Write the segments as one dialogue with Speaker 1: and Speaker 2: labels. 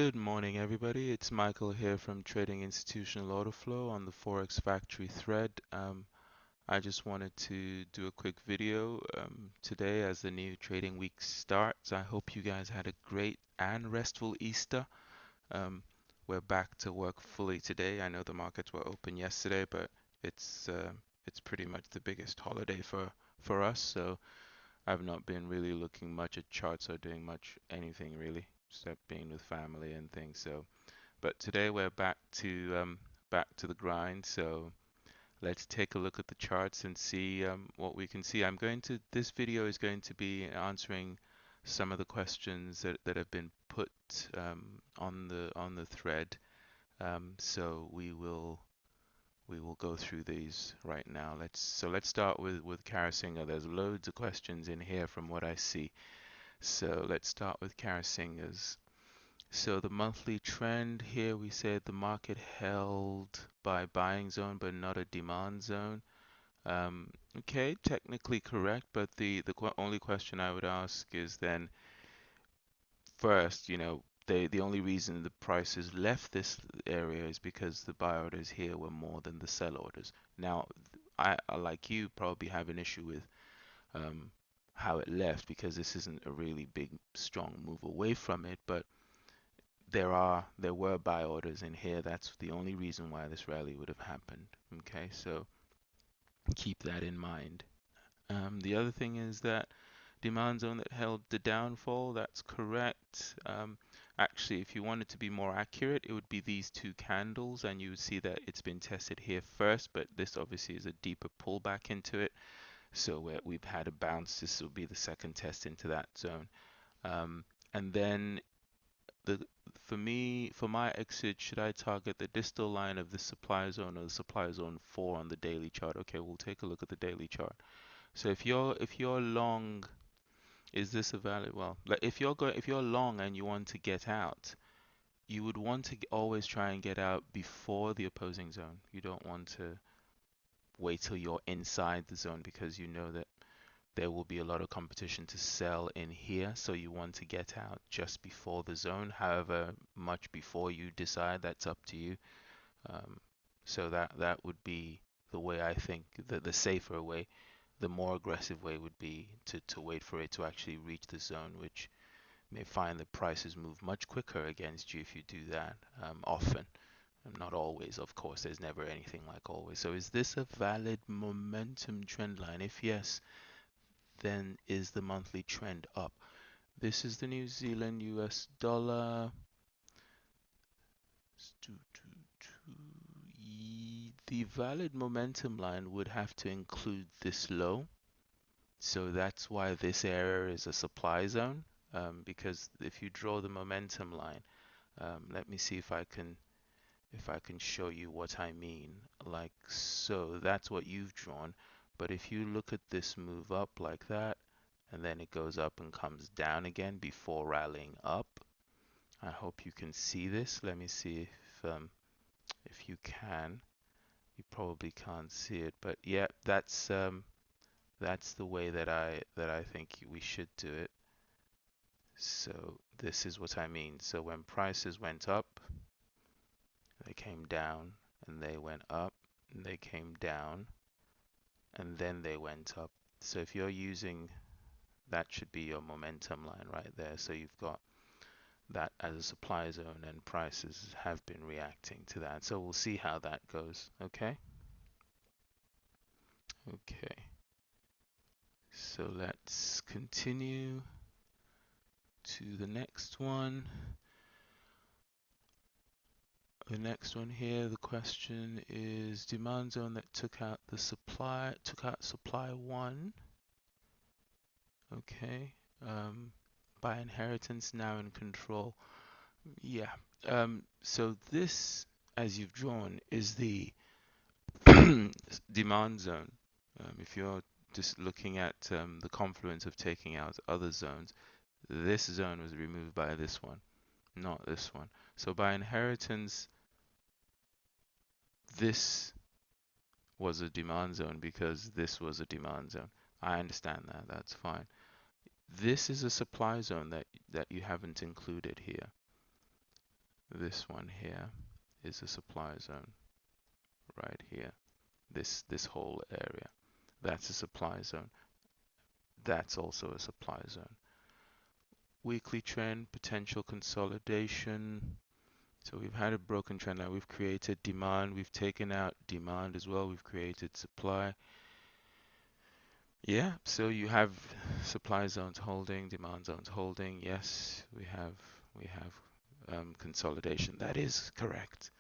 Speaker 1: Good morning, everybody. It's Michael here from Trading Institutional Order Flow on the Forex Factory thread. I just wanted to do a quick video today as the new trading week starts. I hope you guys had a great and restful Easter. Um, we're back to work fully today. I know the markets were open yesterday, but it's pretty much the biggest holiday for us. So I've not been really looking much at charts or doing much anything really, except being with family and things. So but today we're back to the grind. So let's take a look at the charts and see what we can see. This video is going to be answering some of the questions that have been put on the thread. So we will go through these right now. Let's start with Karasinger. There's loads of questions in here from what I see. So let's start with Karasinger's. So the monthly trend here, we said the market held by buying zone, but not a demand zone. Okay, technically correct, but the only question I would ask is then first, the only reason the prices left this area is because the buy orders here were more than the sell orders. Now, I like you probably have an issue with um, how it left because this isn't a really big strong move away from it, but there were buy orders in here. That's the only reason why this rally would have happened. Okay, so keep that in mind. The other thing is that demand zone that held the downfall, that's correct. Actually, if you wanted to be more accurate, it would be these two candles, and you would see that it's been tested here first, but this obviously is a deeper pullback into it. So we've had a bounce. This will be the second test into that zone. And then the for my exit, should I target the distal line of the supply zone or the supply zone 4 on the daily chart? Okay, we'll take a look at the daily chart. So if you're long, is this a valid? Well, like if you're long and you want to get out, you would want to always try and get out before the opposing zone. You don't want to wait till you're inside the zone because you know that there will be a lot of competition to sell in here, so you want to get out just before the zone. However much before you decide, that's up to you. Um, so that would be the way I think, the safer way. The more aggressive way would be to wait for it to actually reach the zone, which may find the prices move much quicker against you if you do that often. Not always, of course. There's never anything like always. So is this a valid momentum trend line? If yes, then is the monthly trend up? This is the New Zealand US dollar. The valid momentum line would have to include this low. So that's why this area is a supply zone. Because if you draw the momentum line, let me see if I can show you what I mean. Like so, that's what you've drawn. But if you look at this move up like that, and then it goes up and comes down again before rallying up. I hope you can see this. Let me see if you can. You probably can't see it, but yeah, that's the way that I think we should do it. So this is what I mean. So when prices went up, they came down, and they went up, and they came down, and then they went up. So if you're using that, should be your momentum line right there. So you've got that as a supply zone, and prices have been reacting to that. So we'll see how that goes. Okay. Okay. So let's continue to the next one. The next one here, the question is demand zone that took out supply one. Okay. By inheritance now in control. Yeah. So this, as you've drawn, is the demand zone. If you're just looking at the confluence of taking out other zones, this zone was removed by this one, not this one. So by inheritance, this was a demand zone because this was a demand zone. I understand that, that's fine. This is a supply zone that you haven't included here. This one here is a supply zone right here. This whole area. That's a supply zone. That's also a supply zone. Weekly trend, potential consolidation. So we've had a broken trend line. We've created demand. We've taken out demand as well. We've created supply. Yeah, so you have supply zones holding, demand zones holding. Yes, we have consolidation. That is correct.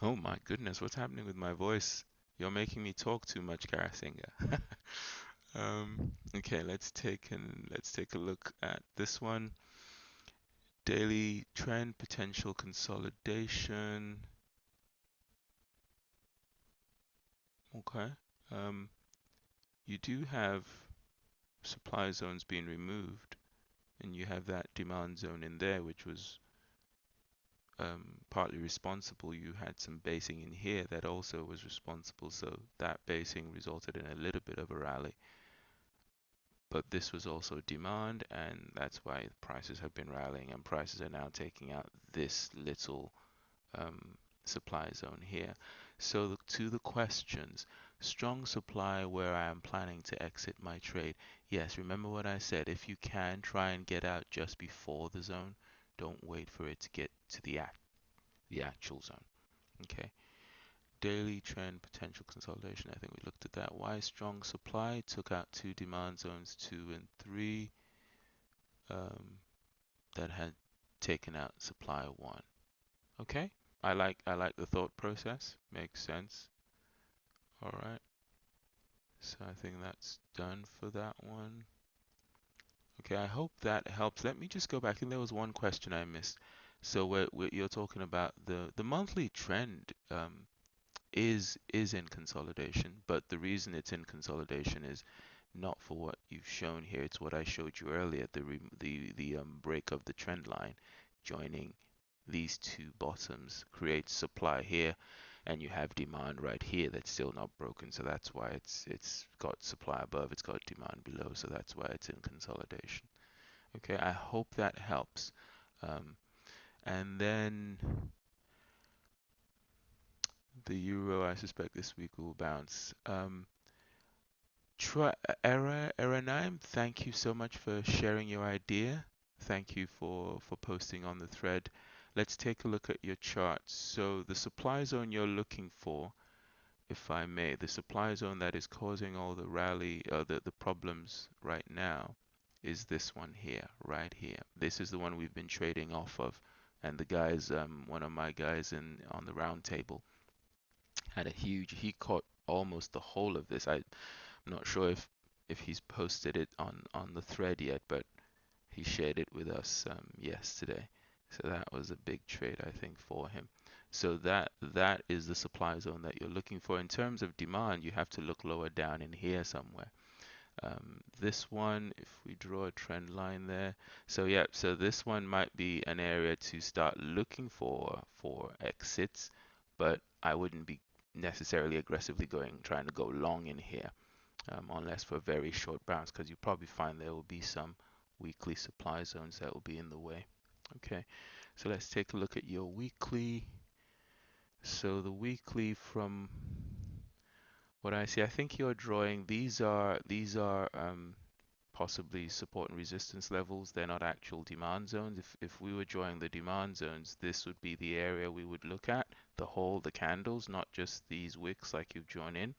Speaker 1: Oh my goodness, what's happening with my voice? You're making me talk too much, Karasinga. Okay, let's take a look at this one. Daily trend, potential consolidation. Okay. Um, you do have supply zones being removed, and you have that demand zone in there, which was partly responsible. You had some basing in here that also was responsible, so that basing resulted in a little bit of a rally. But this was also demand, and that's why prices have been rallying, and prices are now taking out this little um, supply zone here. So to the questions, strong supply where I am planning to exit my trade. Yes, remember what I said. If you can, try and get out just before the zone. Don't wait for it to get to the actual zone. Okay. Daily trend potential consolidation. I think we looked at that. Why strong supply? Took out two demand zones, 2 and 3, um, that had taken out supply 1. Okay. I like the thought process. Makes sense. All right. So I think that's done for that one. Okay, I hope that helps. Let me just go back. And there was one question I missed. So you're talking about the monthly trend is in consolidation, but the reason it's in consolidation is not for what you've shown here. It's what I showed you earlier, the break of the trend line joining these two bottoms creates supply here, and you have demand right here that's still not broken. So that's why it's got supply above, it's got demand below. So that's why it's in consolidation. Okay, I hope that helps. And then the euro, I suspect this week will bounce. Try Era 9, thank you so much for sharing your idea. Thank you for posting on the thread. Let's take a look at your chart. So the supply zone you're looking for, if I may, the supply zone that is causing all the rally, the problems right now is this one here, right here. This is the one we've been trading off of. And the guys, one of my guys on the round table had a huge, he caught almost the whole of this. I'm not sure if he's posted it on the thread yet, but he shared it with us yesterday. So that was a big trade, I think, for him. So that is the supply zone that you're looking for. In terms of demand, you have to look lower down in here somewhere. This one, if we draw a trend line there, so yeah, so this one might be an area to start looking for exits, but I wouldn't be necessarily aggressively trying to go long in here, unless for a very short bounce, because you probably find there will be some weekly supply zones that will be in the way. Okay, so let's take a look at your weekly. So the weekly, from what I see, I think you're drawing, these are possibly support and resistance levels. They're not actual demand zones. If we were drawing the demand zones, this would be the area we would look at, the candles, not just these wicks like you've drawn in.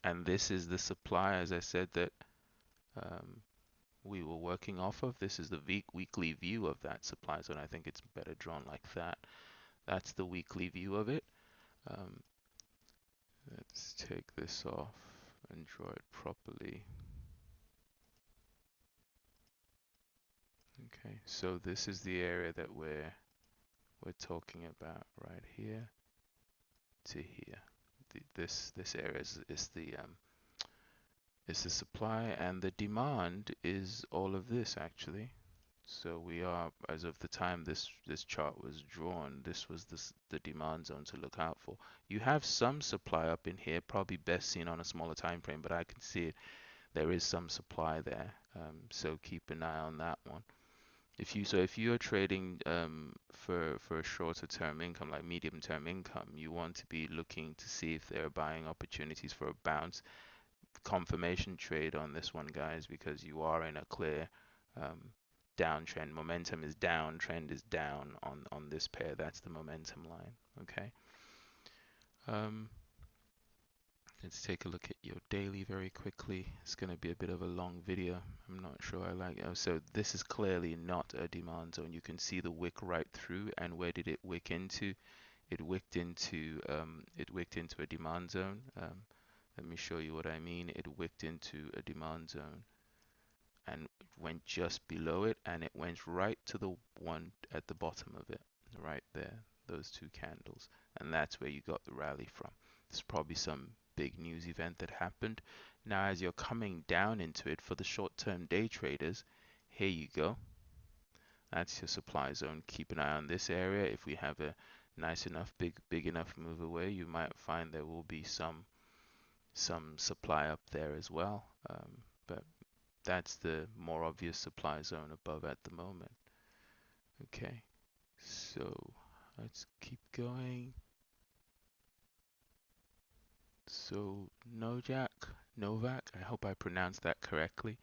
Speaker 1: And this is the supply, as I said, that um, we were working off of. This is the weekly view of that supply zone. I think it's better drawn like that. That's the weekly view of it. Um, let's take this off and draw it properly. Okay, so this is the area that we're talking about right here to here. This area is the supply, and the demand is all of this actually. So we are, as of the time this chart was drawn, this was the demand zone to look out for. You have some supply up in here, probably best seen on a smaller time frame, but I can see it. There is some supply there, so keep an eye on that one. If you are trading for a shorter term income, like medium term income, you want to be looking to see if there are buying opportunities for a bounce confirmation trade on this one, guys, because you are in a clear um, downtrend. Momentum is down, trend is down on this pair. That's the momentum line. Okay. Um, let's take a look at your daily very quickly. It's going to be a bit of a long video. I'm not sure I like it. Oh, so this is clearly not a demand zone. You can see the wick right through, and where did it wick into? It wicked into a demand zone. Let me show you what I mean. It wicked into a demand zone and went just below it, and it went right to the one at the bottom of it, right there, those two candles, and that's where you got the rally from. There's probably some big news event that happened. Now as you're coming down into it, for the short-term day traders, here you go. That's your supply zone. Keep an eye on this area. If we have a nice enough big enough move away, you might find there will be some supply up there as well, but that's the more obvious supply zone above at the moment. Okay, so let's keep going. So Novak, I hope I pronounced that correctly.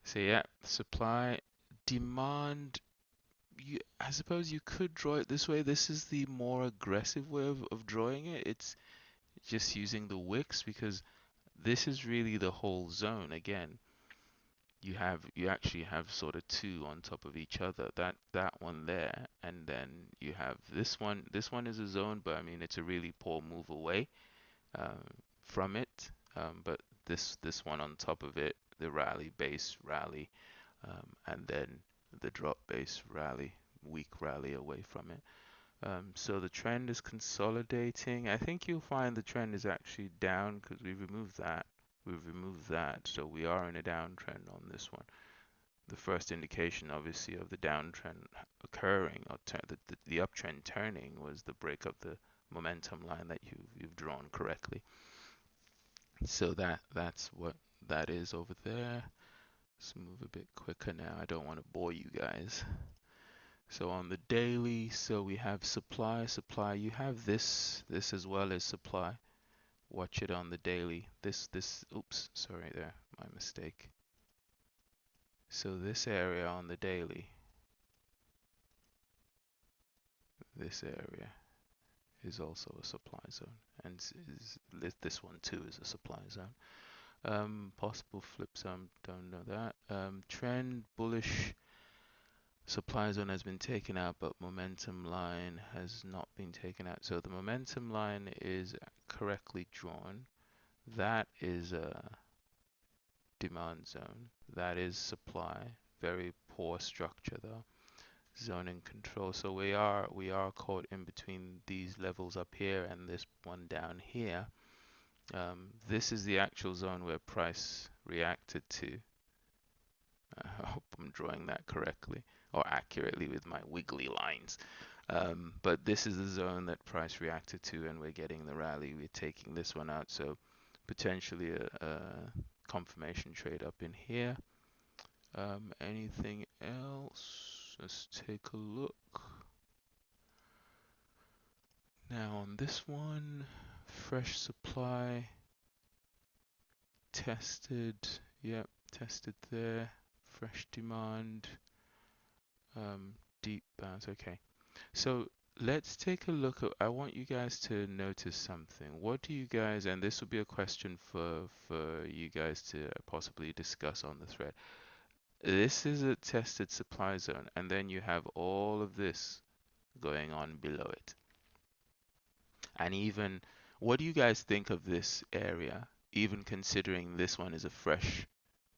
Speaker 1: So yeah, supply, demand. I suppose you could draw it this way. This is the more aggressive way of drawing it. It's just using the wicks, because this is really the whole zone. Again, you actually have sort of two on top of each other. That one there, and then you have this one. This one is a zone, but I mean it's a really poor move away um, from it. But this one on top of it, the rally base rally, and then the drop base rally, weak rally away from it. So the trend is consolidating. I think you'll find the trend is actually down because we removed that. We've removed that, so we are in a downtrend on this one. The first indication, obviously, of the downtrend occurring, or the uptrend turning, was the break of the momentum line that you've drawn correctly. So that's what that is over there. Let's move a bit quicker now. I don't want to bore you guys. So on the daily, so we have supply. You have this as well as supply. Watch it on the daily. Oops, sorry there, my mistake. So this area on the daily, this area is also a supply zone, and this one too is a supply zone. Possible flip zone, don't know that. Trend bullish. Supply zone has been taken out, but momentum line has not been taken out. So the momentum line is correctly drawn. That is a demand zone. That is supply. Very poor structure though. Zone and control. So we are caught in between these levels up here and this one down here. This is the actual zone where price reacted to. I hope I'm drawing that correctly or accurately with my wiggly lines. But this is the zone that price reacted to, and we're getting the rally. We're taking this one out, so potentially a confirmation trade up in here. Anything else? Let's take a look. Now on this one, fresh supply tested. Yep, tested there. Fresh demand. Deep bounce. Okay. So let's take a look at, I want you guys to notice something. What do you guys, and this will be a question for you guys to possibly discuss on the thread. This is a tested supply zone, and then you have all of this going on below it. And even, what do you guys think of this area, even considering this one is a fresh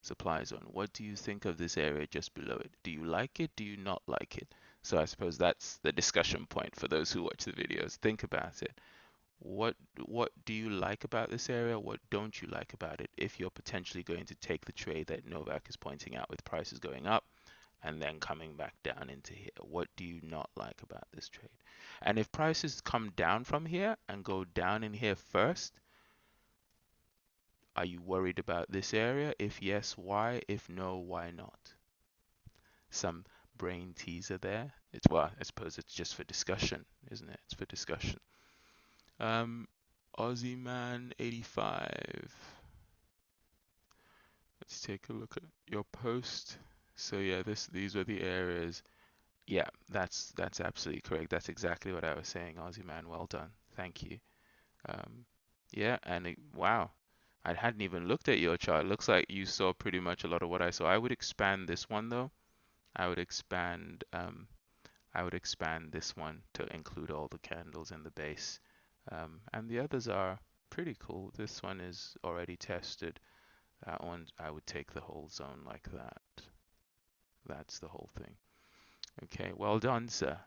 Speaker 1: supply zone? What do you think of this area just below it? Do you like it? Do you not like it? So I suppose that's the discussion point for those who watch the videos. Think about it. What do you like about this area? What don't you like about it? If you're potentially going to take the trade that Novak is pointing out with prices going up and then coming back down into here, what do you not like about this trade? And if prices come down from here and go down in here first, are you worried about this area? If yes, why? If no, why not? Some brain teaser there. It's well, I suppose it's just for discussion, isn't it? It's for discussion. Um, Aussie Man 85. Let's take a look at your post. So yeah, these were the areas. Yeah, that's absolutely correct. That's exactly what I was saying, Aussie Man. Well done. Thank you. Um, yeah, and wow, I hadn't even looked at your chart. It looks like you saw pretty much a lot of what I saw. I would expand this one though. I would expand I would expand this one to include all the candles in the base. And the others are pretty cool. This one is already tested. That one, I would take the whole zone like that. That's the whole thing. Okay, well done, sir.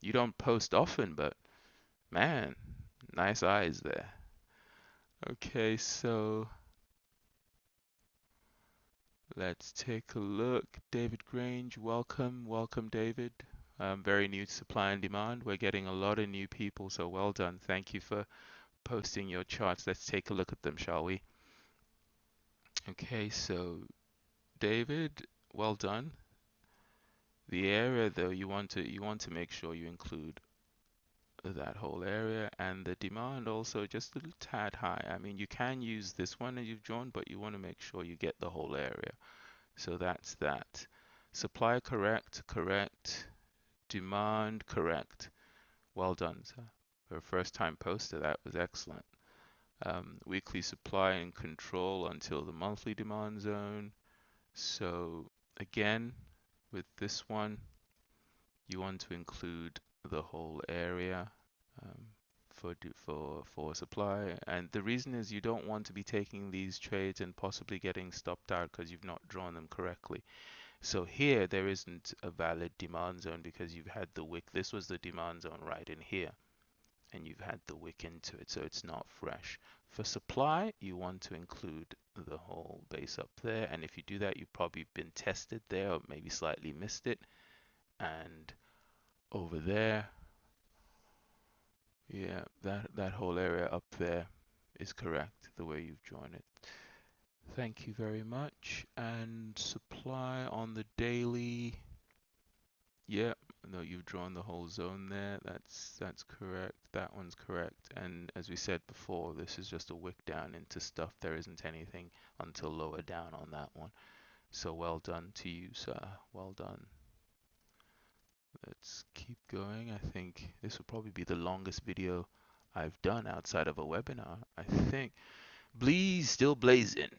Speaker 1: You don't post often, but man, nice eyes there. Okay, so let's take a look. David Grange, welcome. Welcome, David. Very new to supply and demand. We're getting a lot of new people, so well done. Thank you for posting your charts. Let's take a look at them, shall we? Okay, so David, well done. The area though, you want to make sure you include that whole area, and the demand also just a little tad high. I mean, you can use this one that you've drawn, but you want to make sure you get the whole area. So that's that. Supply correct, correct. Demand correct. Well done, sir. For a first time poster, that was excellent. Weekly supply and control until the monthly demand zone. So again, with this one, you want to include the whole area um, for supply. And the reason is you don't want to be taking these trades and possibly getting stopped out because you've not drawn them correctly. So here there isn't a valid demand zone because you've had the wick. This was the demand zone right in here, and you've had the wick into it, so it's not fresh. For supply, you want to include the whole base up there, and if you do that, you've probably been tested there or maybe slightly missed it. And over there, yeah, that whole area up there is correct the way you've drawn it. Thank you very much. And supply on the daily, yeah, no, you've drawn the whole zone there. That's correct. That one's correct. And as we said before, this is just a wick down into stuff. There isn't anything until lower down on that one. So well done to you, sir. Well done. Let's keep going. I think this will probably be the longest video I've done outside of a webinar, I think. Bleeze still blazing.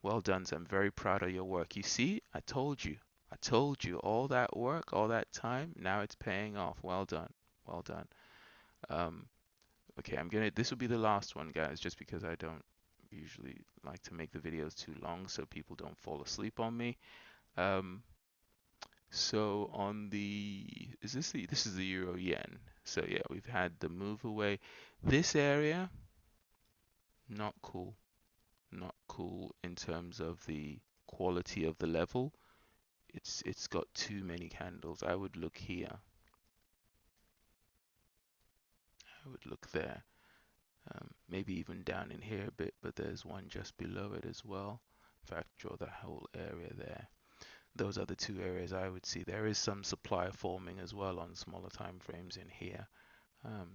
Speaker 1: Well done, sir. I'm very proud of your work. You see, I told you. I told you all that work, all that time, now it's paying off. Well done. Well done. Um, okay, this will be the last one, guys, just because I don't usually like to make the videos too long so people don't fall asleep on me. Um, so on the, this is the euro yen. So yeah, we've had the move away. This area, not cool. Not cool in terms of the quality of the level. It's got too many candles. I would look here. I would look there. Maybe even down in here a bit, but there's one just below it as well. In fact, draw the whole area there. Those are the two areas I would see. There is some supply forming as well on smaller time frames in here.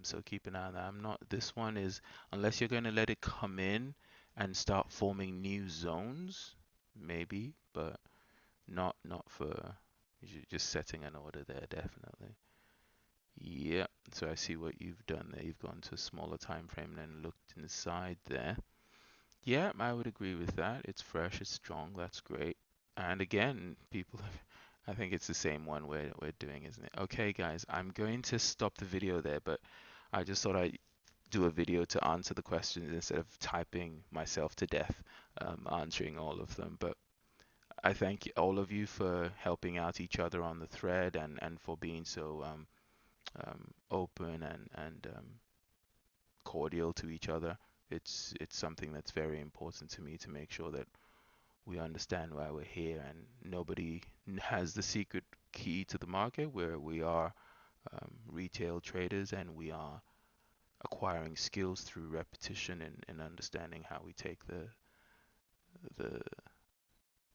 Speaker 1: So keep an eye on that. This one is, unless you're going to let it come in and start forming new zones, maybe, but not for just setting an order there, definitely. Yeah, so I see what you've done there. You've gone to a smaller time frame and then looked inside there. Yeah, I would agree with that. It's fresh, it's strong, that's great. And again, people, I think it's the same one we're doing, isn't it? Okay, guys, I'm going to stop the video there, but I just thought I'd do a video to answer the questions instead of typing myself to death, answering all of them. But I thank all of you for helping out each other on the thread and for being so open and cordial to each other. It's something that's very important to me to make sure that we understand why we're here and nobody has the secret key to the market, where we are retail traders and we are acquiring skills through repetition and understanding how we take the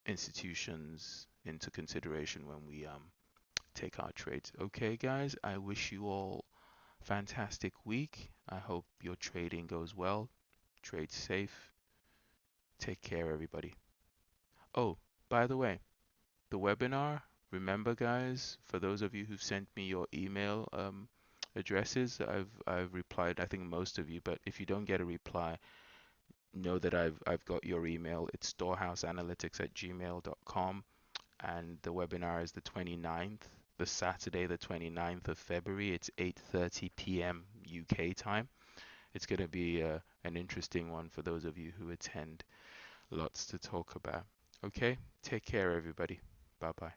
Speaker 1: institutions into consideration when we take our trades. Okay, guys, I wish you all fantastic week. I hope your trading goes well. Trade safe. Take care, everybody. Oh, by the way, the webinar, remember guys, for those of you who've sent me your email addresses, I've replied, I think most of you, but if you don't get a reply, know that I've got your email. It's storehouseanalytics@gmail.com, and the webinar is the 29th, the Saturday the 29th of February. It's 8:30 p.m. UK time. It's going to be an interesting one for those of you who attend. Lots to talk about. Okay, take care everybody. Bye bye.